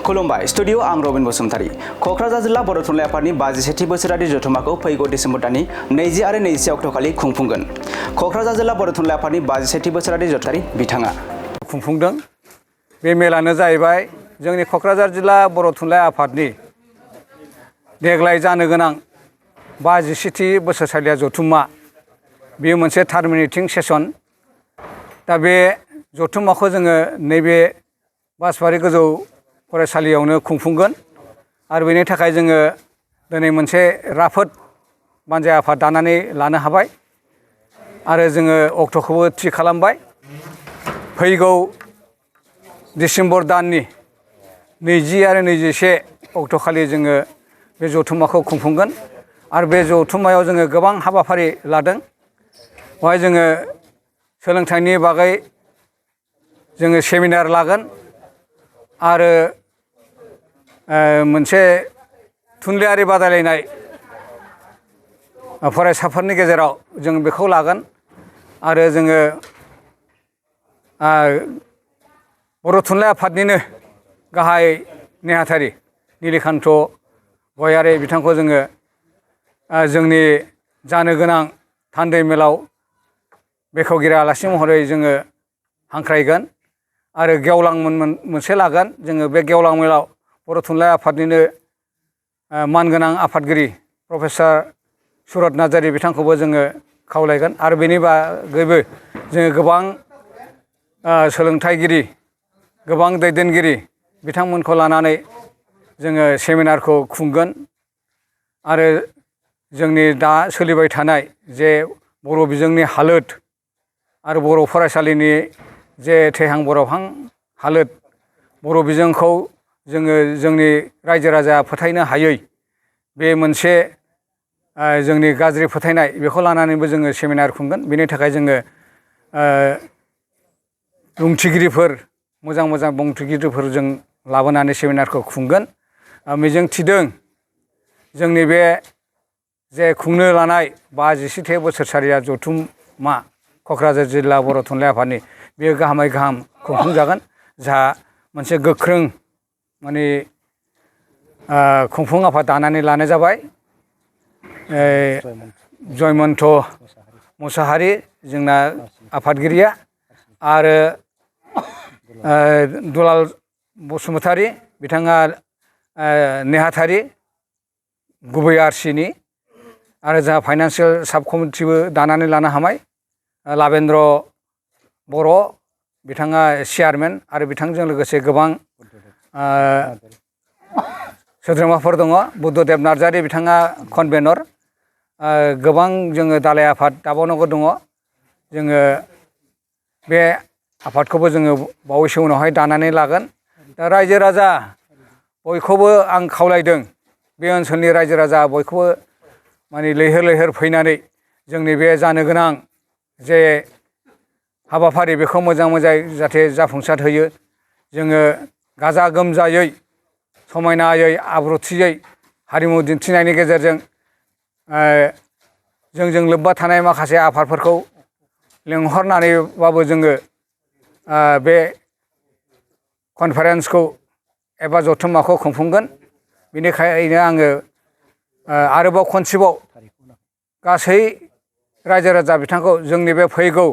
खुलुमबाय स्टुडिअ आं रबिन बसुमतारी कक्राझार जिल्ला बर' थुनलाइ आफादनि 52थि बोसोरारि जथुम्माखौ फैगौ डिसेम्बर दाननि 20 आरो 21 अक्ट'खालि खुंफुंगोन। कक्राझार जिल्ला बर' थुनलाइ आफादनि 52थि बोसोरारि जथुम्मारि बिथाङा खुंफुंदों। बे मेलानो जाहैबाय जोंनि कक्राझार जिल्ला बर' थुनलाइ आफादनि देग्लाय जानो गोनां 52थि बोसोरसालिया जथुम्मा। बेयो मोनसे टार्मिनेटिं सेसन। दा बे जथुम्माखौ जोङो नैबे बासबारि गोजौ फरायसालियावनो खुंफुंगोन आरो बेनि थाखाय जोङो दिनै मोनसे राफोद बानजाय आफाद दानानै लानो हाबाय आरो जोङो अक्ट'खौबो थि खालामबाय। फैगौ डिसेम्बर दाननि 20 आरो 21 अक्ट'खालि जोङो बे जथुम्माखौ खुंफुंगोन आरो बे जथुम्मायाव जोङो गोबां हाबाफारि लादों। बेवहाय जोङो सोलोंथाइनि बागै जोङो सेमिनार लागोन आरो मोनसे थुनलाइयारि बादायलायनाय फरायसाफोरनि गेजेराव जों बेखौ लागोन आरो जोङो बर' थुनलाइ आफादनिनो गाहाय नेहाथारि नीलिकान्त गयारी बिथांखौ जोङो जोंनि जानो गोनां थान्दै मेलाव बेखेवगिरि आलासि महरै जोङो हांख्रायगोन आरो गेवलां मोनसे लागोन। जोङो बे गेवलां मेलाव बर' थुनलाइ आफादनिनो मानगोनां आफादगिरि प्रफेसार सुरत नार्जारी बिथांखौबो जोङो खावलायगोन आरो बेनि बागैबो जोङो गोबां सोलोंथाइगिरि गोबां दैदेनगिरि बिथांमोनखौ लानानै जोङो सेमिनारखौ खुंगोन आरो जोंनि दा सोलिबाय थानाय जे बर' बिजोंनि हालोद आरो बर' फरायसालिनि जे थैहां बरबहां हालोद, बर' बिजोंखौ जोङो जोंनि रायजो राजाया फोथायनो हायै बे मोनसे जोंनि गाज्रि फोथायनाय, बेखौ लानानैबो जोङो सेमिनार खुंगोन। बेनि थाखाय जोङो बुंथिगिरिफोर मोजां बुंथिगिरिफोरजों लाबोनानै सेमिनारखौ खुंगोन। मिजिं थिदों जोंनि बे जे खुंनो लानाय 52थि बोसोरसालिया जथुम्मा कक्राझार जिल्ला बर' थुनलाइ आफादनि, बेयो गाहामै गाहाम खुंफुंजागोन। जाहा मोनसे गोख्रों माने खुंफुं आफाद दानानै लानाय जाबाय। जयमन्त मुसाहारि जोंना आफादगिरिया आरो दुलाल बसुमतारी बिथाङा नेहाथारि गुबै आरसिनि आरो जोंहा फाइनान्सियेल साब कमिटिबो दानानै लानो हाबाय। लाबेन्द्र बर' बिथाङा चेयारमेन आरो बिथांजों लोगोसे गोबां सोद्रोमाफोर दङ। बुद्धदेब नार्जारी बिथाङा कनभेनर। गोबां जोङो दालाइ आफाद दाबावनांगौ दङ। जोङो बे आफादखौबो जोङो बावैसो उनावहाय दानानै लागोन। दा रायजो राजा बयखौबो आं खावलायदों, बे ओनसोलनि रायजो राजा बयखौबो माने लैहोर लैहोर फैनानै जोंनि बे जानो गोनां जे हाबाफारि बेखौ मोजाङै जाहाथे जाफुंसार होयो। जोङो गाजा गोमजायै समायनायै आब्रुथियै हारिमु दिन्थिनायनि गेजेरजों जोंजों लोब्बा थानाय माखासे आफादफोरखौ लेंहरनानैबाबो जोङो बे कनफारेन्सखौ एबा जथुम्माखौ खुंफुंगोन। बेनिखायनो आङो आरोबाव खनसेबाव गासै रायजो राजा बिथांखौ जोंनि बे फैगौ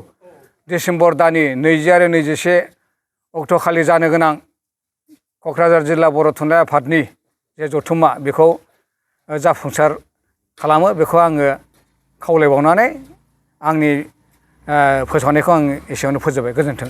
डिसेम्बर दाननि 20 आरो 21 अक्ट'खालि जानो गोनां कक्राझार जिल्ला बर' थुनलाइ आफादनि जे जथुम्मा, बेखौ जाफुंसार खालामो, बेखौ आङो खावलायबावनानै आंनि फोसावनायखौ आं एसेयावनो फोजोबबाय। गोजोन्थों।